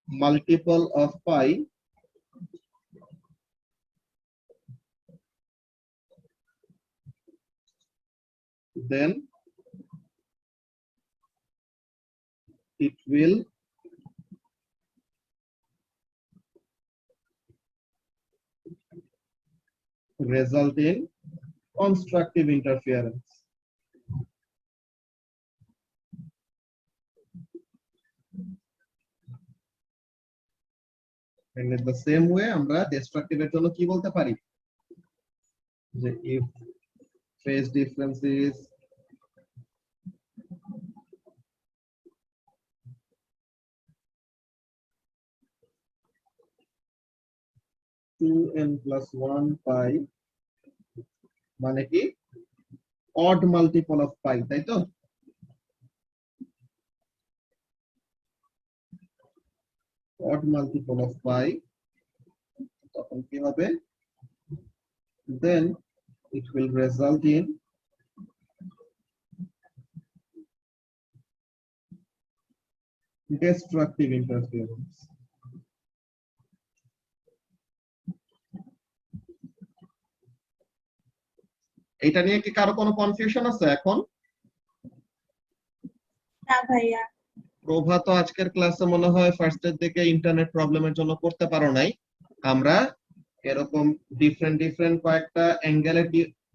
multiple of pi, then it will result in constructive interference. And in the same way আমরা destructive এর জন্য কি বলতে পারি, যে if phase difference is two n plus 1 pi মানে কি odd multiple of pi, তাই তো? odd multiple of pi, তখন কি হবে, then it will result in destructive interference. এটা নিয়ে কি কারো কোনো কনফিউশন আছে এখন? না ভাইয়া। প্রভা তো আজকের ক্লাসে মনে হয় ফার্স্টের দিকে ইন্টারনেট প্রবলেমের জন্য করতে পারো নাই। আমরা এরকম ডিফারেন্ট কয়েকটা অ্যাঙ্গেলের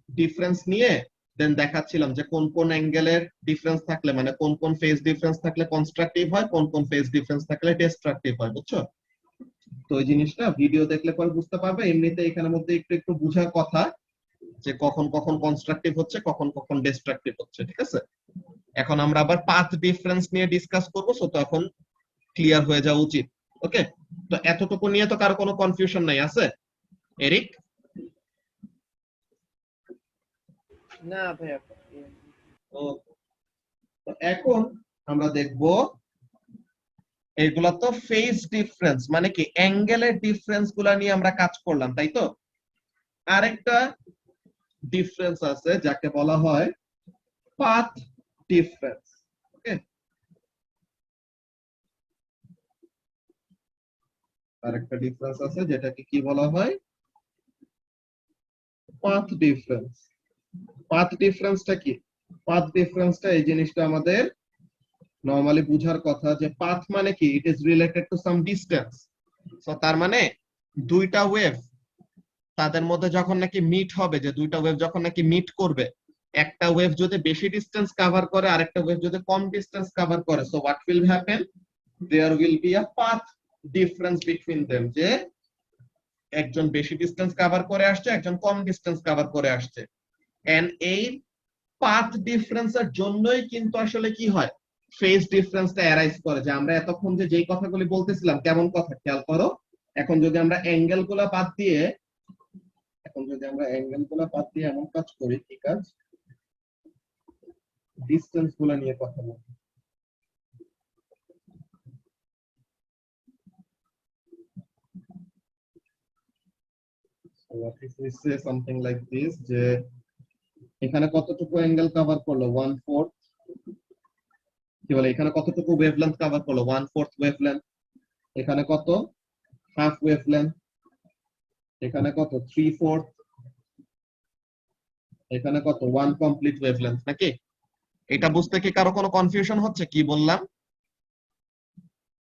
ডিফারেন্স নিয়ে দেন দেখাচ্ছিলাম যে কোন কোন অ্যাঙ্গেলের ডিফারেন্স থাকলে মানে কোন কোন ফেজ ডিফারেন্স থাকলে কনস্ট্রাকটিভ হয়, কোন কোন ফেজ ডিফারেন্স থাকলে ডিস্ট্রাকটিভ হয়, বুঝছো? তো ওই জিনিসটা ভিডিও দেখলে পরে বুঝতে পারবে। এমনিতে এখানের মধ্যে একটু একটু বোঝার কথা যে কখন কখন কনস্ট্রাকটিভ হচ্ছে, কখন কখন ডিস্ট্রাকটিভ হচ্ছে, ঠিক আছে? এখন আমরা আবার পাথ ডিফারেন্স নিয়ে ডিসকাস করব, সো তখন ক্লিয়ার হয়ে যাওয়া উচিত। ওকে, তো এতটুকু নিয়ে তো কারো কোনো কনফিউশন নাই আছে? এরিক? না ভাইয়া। তো এখন আমরা দেখব এগুলা তো ফেজ ডিফারেন্স মানে কি অ্যাঙ্গেলের ডিফারেন্স গুলা নিয়ে আমরা কাজ করলাম, তাই তো? আরেকটা ডিফারেন্স আছে যাকে বলা হয় পাথ ডিফারেন্স। ওকে, আরেকটা ডিফারেন্স আছে যেটাকে কি বলা হয়, পাথ ডিফারেন্স। পাথ ডিফারেন্সটা কি? পাথ ডিফারেন্সটা এই জিনিসটা আমাদের নরমালি বুঝার কথা যে পাথ মানে কি it is related to some distance. So তার মানে দুইটা ওয়েভ তাদের মধ্যে যখন নাকি মিট হবে, যে দুইটা ওয়েভ যখন নাকি মিট করবে, একটা ওয়েভ যদি বেশি ডিসটেন্স কভার করে আরেকটা ওয়েভ যদি কম ডিসটেন্স কভার করে, so what will happen, there will be a path difference between them, যে একজন বেশি ডিসটেন্স কভার করে আসছে, একজন কম ডিসটেন্স কভার করে আসছে। এন্ড এই পাথ ডিফারেন্সের জন্যই কিন্তু আসলে কি হয়, ফেজ ডিফারেন্সটা অ্যারাইজ করে। যে আমরা এতক্ষণ যে যেই কথাগুলি বলতেছিলাম, কেমন কথা খেয়াল করো। এখন যদি আমরা অ্যাঙ্গেলগুলো বাদ দিয়ে এমন কাজ করি, কি কাজ, ডিসটেন্স গুলো নিয়ে কথা বলি। So what if we say something like this, যে এখানে কতটুকু অ্যাঙ্গেল কভার করলো, 1/4, কি বলে এখানে কতটুকু ওয়েভলেন্থ কভার করলো, 1/4 ওয়েভলেন্থ, এখানে কত, হাফ ওয়েভলেন্থ, এখানে কত, 3/4, এখানে কত, 1 কমপ্লিট ওয়েভলেন্থ, নাকি? এটা বুঝতে কি কারো কোনো কনফিউশন হচ্ছে কি বললাম?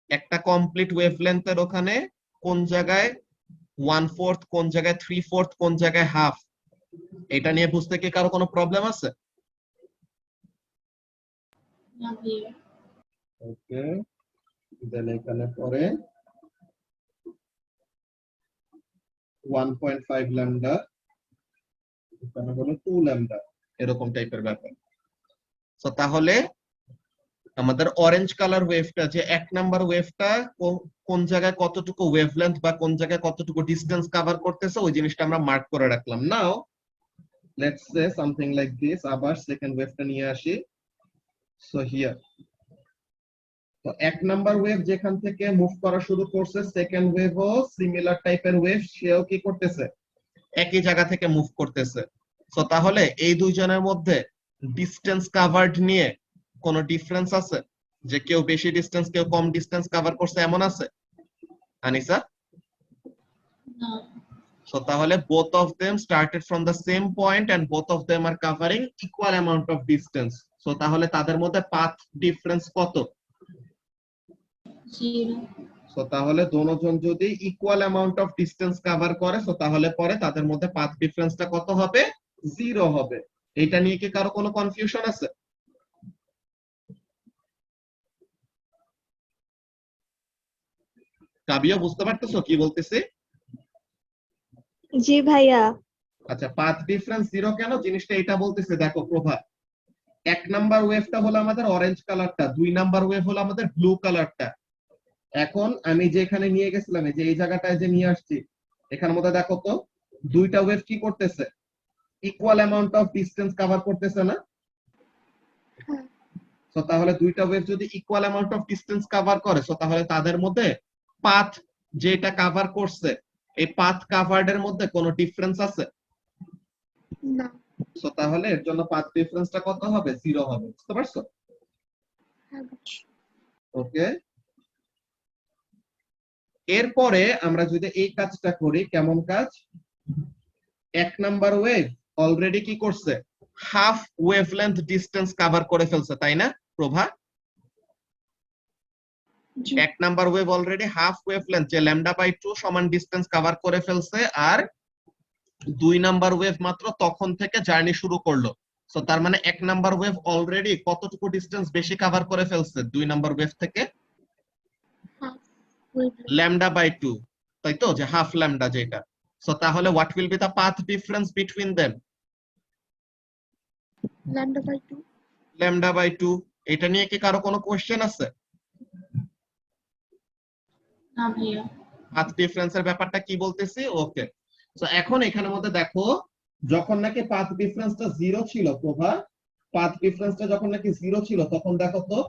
একটা কমপ্লিট ওয়েভলেন্থের ওখানে কোন জায়গায় 1/4, কোন জায়গায় 3/4, কোন জায়গায় হাফ, এটা নিয়ে বুঝতে কি কারো কোনো প্রবলেম আছে? না ভাইয়া। ওকে, দেন এখানে পরে 1.5 ল্যামডা, এখানে হলো 2 ল্যামডা, এরকম টাইপের ব্যাপার। সো তাহলে আমাদের অরেঞ্জ কালার ওয়েভটা, যে এক নাম্বার ওয়েভটা কোন জায়গায় কতটুকু ওয়েভলেন্থ বা কোন জায়গায় কতটুকু ডিসটেন্স কভার করতেছে, ওই জিনিসটা আমরা মার্ক করে রাখলাম। Now let's say something like this, আবার সেকেন্ড ওয়েভটা নিয়ে আসি। সো হিয়ার, তো এক নাম্বার ওয়েভ যেখান থেকে মুভ করা শুরু করছে, সেকেন্ড ওয়েভও সিমিলার টাইপের ওয়েভ, সেও কি করতেছে, একই জায়গা থেকে মুভ করতেছে। তো তাহলে এই দুইজনের মধ্যে ডিস্টেন্স কাভার্ড নিয়ে কোনো ডিফারেন্স আছে, যে কেউ বেশি ডিস্টেন্স কেউ কম ডিস্টেন্স কভার করছে এমন আছে আনিসা? না। So তাহলে both of them started from the same point and both of them are covering equal amount of distance. So তাহলে তাদের মধ্যে path difference কত? 0। So তাহলে দুজন যদি equal amount of distance cover করে, so তাহলে পরে তাদের মধ্যে path difference টা কত হবে? 0 হবে। এটা নিয়ে কি কারো কোনো কনফিউশন আছে? কাবিয়া বুঝতে পারতেছো কি বলতেছি? জি ভাইয়া। আচ্ছা, পাথ ডিফারেন্স 0 কেন? জিনিসটা এটা বলতেছে, দেখো প্রভা, এক নাম্বার ওয়েভটা হলো আমাদের অরেঞ্জ কালারটা, দুই নাম্বার ওয়েভ হলো আমাদের ব্লু কালারটা। এখন আমি যে এখানে নিয়ে গেছিলাম, এই যে এই জায়গাটায় যে নিয়ে আসছি, এখানের মধ্যে দেখো তো দুইটা ওয়েভ কি করতেছে, equal amount of distance cover করতেছে না? তো তাহলে দুইটা ওয়েভ যদি equal amount of distance cover করে, তো তাহলে তাদের মধ্যে পাথ যেটা কভার করছে, এই পাথ কভার্ড এর মধ্যে কোনো ডিফারেন্স আছে না। তো তাহলে এর জন্য পাথ ডিফারেন্সটা কত হবে? 0 হবে। বুঝতে পারছো? ওকে, এরপরে আমরা যদি এই কাজটা করি, কেমন কাজ? এক নাম্বার ওয়েভ অলরেডি কি করছে, হাফ ওয়েভলেন্থ ডিসটেন্স কভার করে ফেলছে, তাই না প্রভা? এক number wave already half wavelength, যে λ/2 সমান ডিসটেন্স কভার করে ফেলছে, আর দুই নাম্বার ওয়েভ মাত্র তখন থেকে জার্নি শুরু করলো। সো তার মানে এক নাম্বার ওয়েভ অলরেডি কতটুকু ডিসটেন্স বেশি কভার করে ফেলছে দুই নাম্বার ওয়েভ থেকে? λ/2, তাই তো, যে হাফ ল্যামডা যেটা। সো তাহলে what will be the path difference between them? λ/2। λ/2। এটা নিয়ে কি কারো কোনো কোশ্চেন আছে? না ভাইয়া। পাথ ডিফারেন্সের ব্যাপারটা কি বলতেছি? ওকে, সো এখন এখানের মধ্যে দেখো, যখন নাকি পাথ ডিফারেন্সটা 0 ছিল প্রভা, পাথ ডিফারেন্সটা যখন নাকি 0 ছিল, তখন দেখো তো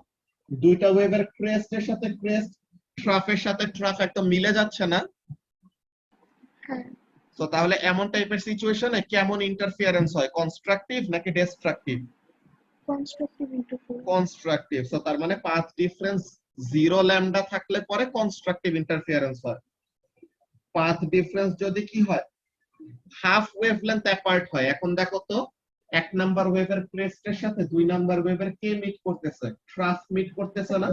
দুইটা ওয়েভের ক্রেস্টের সাথে ক্রেস্ট, ট্রাফের সাথে ট্রাফ একদম মিলে যাচ্ছে না? তো তাহলে এমন টাইপের সিচুয়েশনে কেমন ইন্টারফিয়ারেন্স হয়, কনস্ট্রাকটিভ নাকি destructive? Constructive interference. Constructive. So তার মানে পাথ ডিফারেন্স 0 ল্যামডা থাকলে পরে কনস্ট্রাকটিভ ইন্টারফিয়ারেন্স হয়। পাথ ডিফারেন্স যদি কি হয়, হাফ ওয়েভলেন্থ অ্যাপার্ট হয়, এখন দেখো তো এক নাম্বার ওয়েভের ক্রেস্টের সাথে দুই নাম্বার ওয়েভের কে মিট করতেছে, ট্রাফ মিট করতেছে না?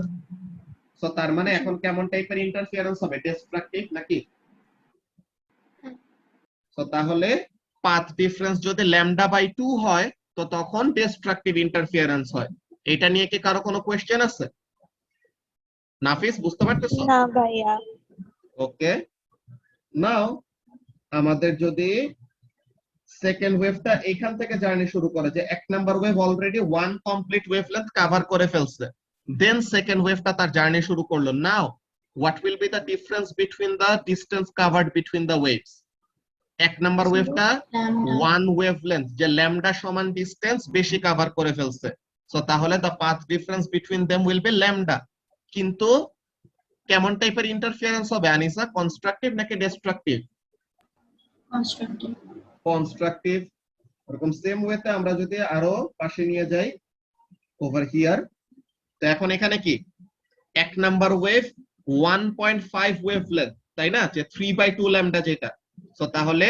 সো তার মানে এখন কেমন টাইপের ইন্টারফিয়ারেন্স হবে, ডিস্ট্রাকটিভ নাকি? সো তাহলে পাথ ডিফারেন্স যদি λ/2 হয়, তো তখন ডিস্ট্রাকটিভ ইন্টারফিয়ারেন্স হয়। এটা নিয়ে কি কারো কোনো কোশ্চেন আছে? নাফিস বুঝতে পারতেছো? না ভাইয়া। ওকে, নাও আমাদের যদি সেকেন্ড ওয়েভটা এখান থেকে জার্নি শুরু করে, যে এক number wave already one complete wavelength cover করে ফেলছে, দেন সেকেন্ড ওয়েভটা তার জার্নি শুরু করলো। Now what will be the difference between the distance covered between the waves? এক নাম্বার ওয়েভটা ওয়ান ওয়েভলেন্থ, যে ল্যামডা সমান ডিসটেন্স বেশি কভার করে ফেলছে, সো তাহলে the path difference between them will be lambda. কিন্তু কেমন টাইপের ইন্টারফিয়ারেন্স হবে আনিসা, কনস্ট্রাকটিভ নাকি ডিস্ট্রাকটিভ? কনস্ট্রাকটিভ। কনস্ট্রাকটিভ। এরকম সেম ওয়েতে আমরা যদি আরো পাশে নিয়ে যাই, ওভার হিয়ার, তো এখন এখানে কি এক নাম্বার ওয়েভ 1.5 ওয়েভলেন্থ, তাই না, যে 3/2 ল্যামডা যেটা। সো তাহলে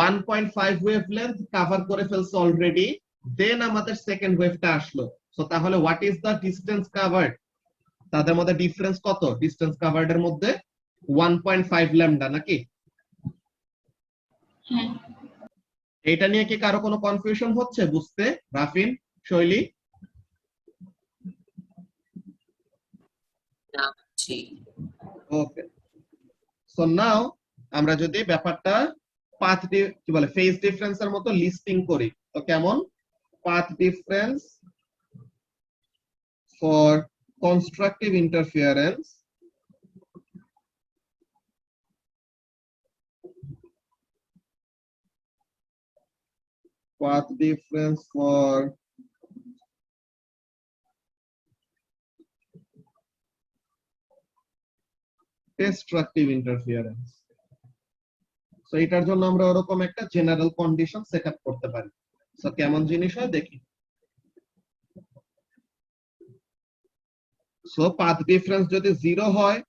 1.5 ওয়েভলেন্থ কভার করে ফেলছে অলরেডি, দেন আমাদের সেকেন্ড ওয়েভটা আসলো। সো তাহলে what is the distance covered? তাদের মধ্যে ডিফারেন্স কত ডিসটেন্স কভার্ড এর মধ্যে? 1.5 ল্যামডা নাকি? হ্যাঁ। এটা নিয়ে কি কারো কোনো কনফিউশন হচ্ছে বুঝতে, রাফিন, শৈলী? ওকে, সো নাও আমরা যদি ব্যাপারটা পাথ কি বলে ফেজ ডিফারেন্সের মতো লিস্টিং করি, তো কেমন? Path difference for constructive interference, path difference for destructive interference. So এটার জন্য আমরা ওরকম একটা জেনারেল কন্ডিশন সেট আপ করতে পারি। সো কেমন জিনিস হয় দেখি। সো পাথ ডিফারেন্স যদি 0 হয়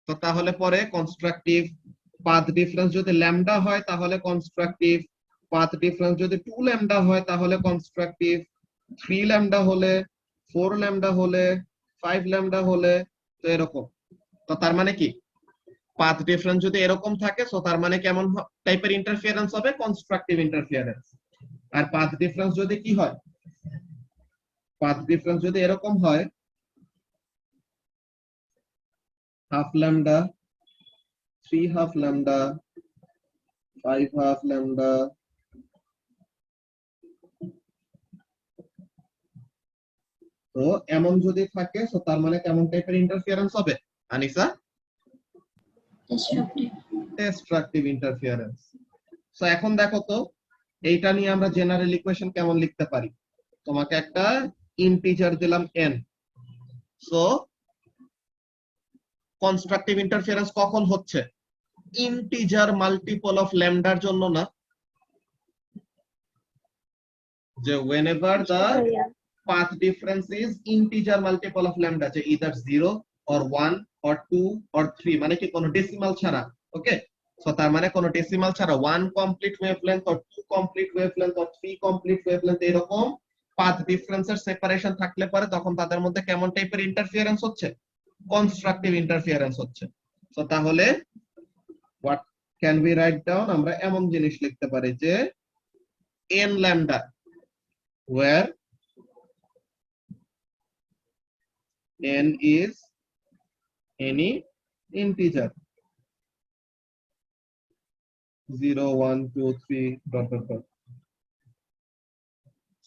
তো তাহলে পরে কনস্ট্রাকটিভ, পাথ ডিফারেন্স যদি ল্যামডা হয় তাহলে কনস্ট্রাকটিভ, পাথ ডিফারেন্স যদি 2 ল্যামডা হয় তাহলে কনস্ট্রাকটিভ, 3 ল্যামডা হলে, 4 ল্যামডা হলে, 5 ল্যামডা হলে, তো এরকম। তো তার মানে কি পাথ ডিফারেন্স যদি এরকম থাকে সো তার মানে কেমন টাইপের ইন্টারফিয়ারেন্স হবে? Constructive interference. আর পাথ ডিফারেন্স যদি কি হয়, পাথ ডিফারেন্স যদি এরকম হয় half lambda, 3 half lambda, 5 half lambda, তো এমন যদি থাকে সো তার মানে কেমন টাইপের ইন্টারফিয়ারেন্স হবে Anisa? Destructive. Destructive interference. So এখন দেখো তো এইটা নিয়ে আমরা জেনারেল ইকুয়েশন কেমন লিখতে পারি। তোমাকে একটা ইন্টিজার দিলাম n, সো কনস্ট্রাকটিভ ইন্টারফিয়ারেন্স কখন হচ্ছে? ইন্টিজার মাল্টিপল অফ ল্যামডার জন্য না, যে whenever the ভাইয়া path difference is integer multiple of lambda, যে either 0 or 1 or 2 or 3, মানে কি কোনো ডেসিমাল ছাড়া। ওকে, সো তার মানে কোনো ডেসিমাল ছাড়া 1 complete wavelength or 2 complete wavelength or 3 complete wavelength এরকম পাথ ডিফারেন্সের সেপারেশন থাকলে পরে তখন তাদের মধ্যে কেমন টাইপের ইন্টারফিয়ারেন্স হচ্ছে? কনস্ট্রাকটিভ ইন্টারফিয়ারেন্স হচ্ছে। সো তাহলে what can B write down, আমরা এমন জিনিস লিখতে পারি যে n lambda where n is any integer 0 1 2 3 dot dot dot.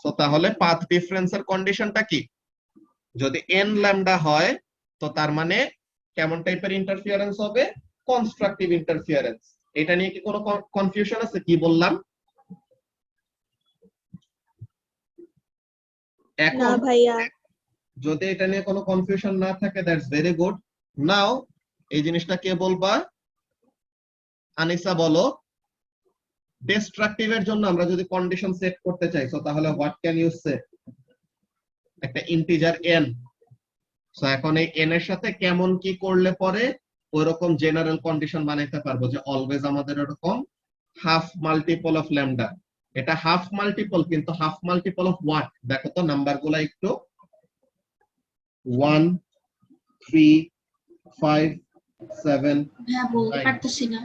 So তাহলে পাথ ডিফারেন্সের কন্ডিশনটা কি? যদি n ল্যামডা হয় তো তার মানে কেমন টাইপের ইন্টারফিয়ারেন্স হবে? Constructive interference. এটা নিয়ে কি কোনো কনফিউশন আছে? কি বললাম না এখন? ভাইয়া যদি এটা নিয়ে কোনো কনফিউশন না থাকে দ্যাটস ভেরি গুড। নাও এই জিনিসটা কে বলবা? আনিসা বলো। ডিস্ট্রাকটিভ এর জন্য আমরা যদি কন্ডিশন সেট করতে চাই সো তাহলে হোয়াট ক্যান ইউ সে? একটা ইন্টিজার n, সো এখন এই n এর সাথে কেমন কি করলে পরে ওইরকম জেনারেল কন্ডিশন বানাইতে পারবো যে অলওয়েজ আমাদের এরকম হাফ মাল্টিপল অফ ল্যামডা। এটা হাফ মাল্টিপল, কিন্তু হাফ মাল্টিপল অফ হোয়াট? দেখো তো নাম্বার গুলা একটু, 1 3 5 7 ভাইয়া বলতে 9। পারতেছি না।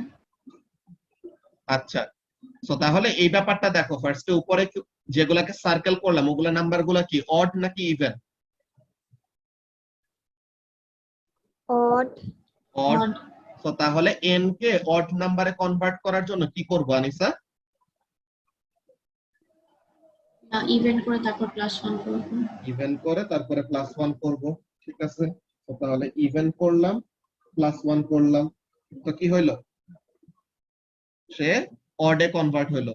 আচ্ছা, সো তাহলে এই ব্যাপারটা দেখো, ফার্স্টে উপরে যেগুলাকে সার্কেল করলাম ওগুলা নাম্বার গুলা কি অড নাকি even? Odd odd. Odd। So তাহলে n কে অড নাম্বারে কনভার্ট করার জন্য কি করব আনিসা? না, ইভেন্ট করে তারপর +1 করব। ইভেন করে তারপরে +1 করব। ঠিক আছে, তো তাহলে ইভেন করলাম +1 করলাম, তো কি হইলো? সে অডে কনভার্ট হইলো।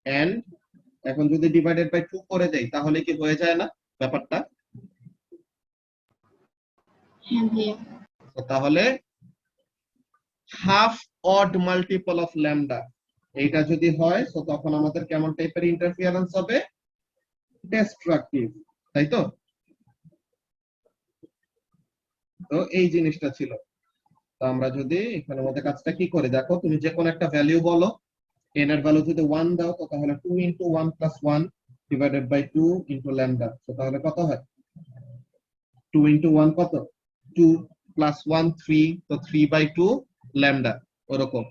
এন্ড এখন যদি ডিভাইডেড বাই 2 করে দেই তাহলে কি হয়ে যায় না ব্যাপারটা? হ্যাঁ ভাইয়া। তো তাহলে half odd multiple of lambda এইটা যদি হয় তো তখন আমাদের কেমন টাইপের ইন্টারফিয়ারেন্স হবে? ডিস্ট্রাকটিভ, তাই তো? তো এই জিনিসটা ছিল। তো আমরা যদি এখানে আমাদের কাজটা কি করে, দেখো তুমি যে কোনো একটা ভ্যালু বলো, n এর ভ্যালু যদি 1 দাও তো তাহলে 2 into 1 plus 1 divided by 2 into lambda, তো তাহলে কত হয়? 2 into 1 কত? 2 plus 1 3, তো 3 by 2 lambda ওরকম।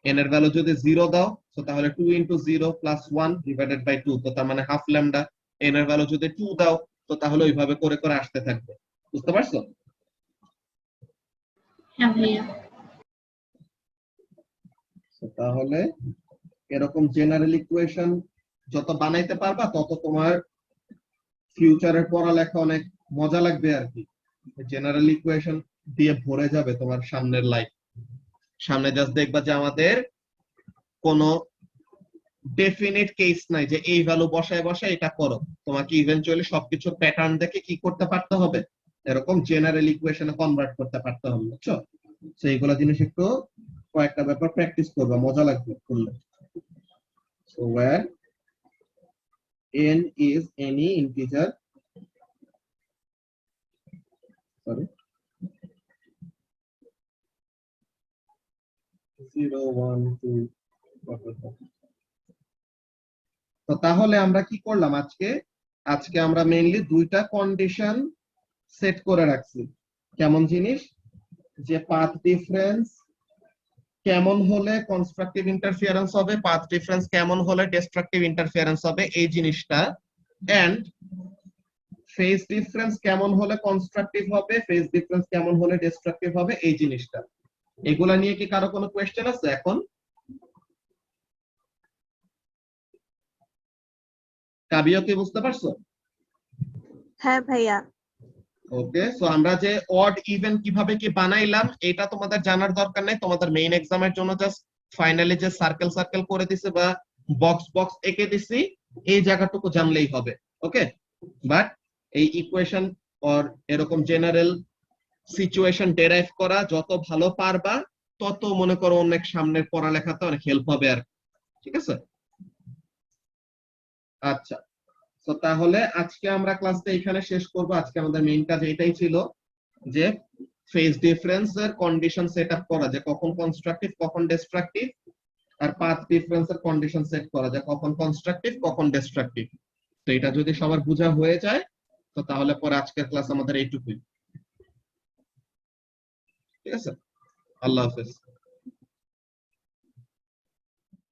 n এর ভ্যালু যদি 0 দাও তো তাহলে 2 into 0 plus 1 divided by 2, তো তার মানে হাফ lambda। n এর ভ্যালু যদি 2 দাও তো তাহলে ওইভাবে করে করে আসতে থাকবে। বুঝতে পারছো? হ্যাঁ ভাইয়া। তাহলে এরকম জেনারেল ইকুয়েশন যত বানাইতে পারবা তত তোমার ফিউচারের পড়ালেখা অনেক মজা লাগবে আর কি। জেনারেল ইকুয়েশন দিয়ে ভরে যাবে তোমার সামনের লাইফ। সামনে জাস্ট দেখবা যে আমাদের কোনো ডেফিনিট কেস নাই যে এই ভ্যালু বসায় বসায় এটা করো। তোমাকে ইভেন্চুয়ালি সবকিছুর প্যাটার্ন দেখে কি করতে পারতে হবে? এরকম জেনারেল ইকুয়েশনে কনভার্ট করতে পারতে হবে, বুঝছো? তো এইগুলা জিনিস একটু কয়েকটা ব্যাপার প্র্যাকটিস করবা, মজা লাগবে করলে। So where n is any integer, sorry, 0 1 2 তো তাহলে আমরা কি করলাম আজকে? আজকে আমরা মেইনলি দুইটা কন্ডিশন সেট করে রাখছি। কেমন জিনিস? যে পাথ ডিফারেন্স কেমন হলে কনস্ট্রাকটিভ ইন্টারফিয়ারেন্স হবে, পাথ ডিফারেন্স কেমন হলে ডিস্ট্রাকটিভ ইন্টারফিয়ারেন্স হবে, এই জিনিসটা। এন্ড ফেজ ডিফারেন্স কেমন হলে কনস্ট্রাকটিভ হবে, ফেজ ডিফারেন্স কেমন হলে ডিস্ট্রাকটিভ হবে, এই জিনিসটা। এগুলা নিয়ে কি কারো কোনো কোয়েশ্চেন আছে এখন? কাবিও কি বুঝতে পারছো? হ্যাঁ ভাইয়া। ওকে, সো আমরা যে অড ইভেন কিভাবে কি বানাইলাম এটা তোমাদের জানার দরকার নাই। তোমাদের মেইন এক্সামের জন্য জাস্ট ফাইনালি যে সার্কেল সার্কেল করে দিছে বা বক্স বক্স এঁকে দিছি, এই জায়গাটুকু জানলেই হবে। ওকে, বাট এই ইকুয়েশন অর এরকম জেনারেল সিচুয়েশন ডেরাইভ করা যত ভালো পারবা তত মনে করো অনেক সামনের পড়ালেখাতে অনেক হেল্প হবে আর, ঠিক আছে? আচ্ছা, তো তাহলে আজকে আমরা ক্লাসটা এখানে শেষ করব। আজকে আমাদের মেইন কাজ এটাই ছিল যে ফেজ ডিফারেন্স এর কন্ডিশন সেট আপ করা, যে কখন কনস্ট্রাকটিভ কখন ডিস্ট্রাকটিভ, আর পাথ ডিফারেন্স এর কন্ডিশন সেট করা, যে কখন কনস্ট্রাকটিভ কখন ডিস্ট্রাকটিভ। তো এটা যদি সবার বোঝা হয়ে যায় তো তাহলে পরে আজকের ক্লাস আমাদের এইটুকুই, ঠিক আছে? আল্লাহ হাফেজ।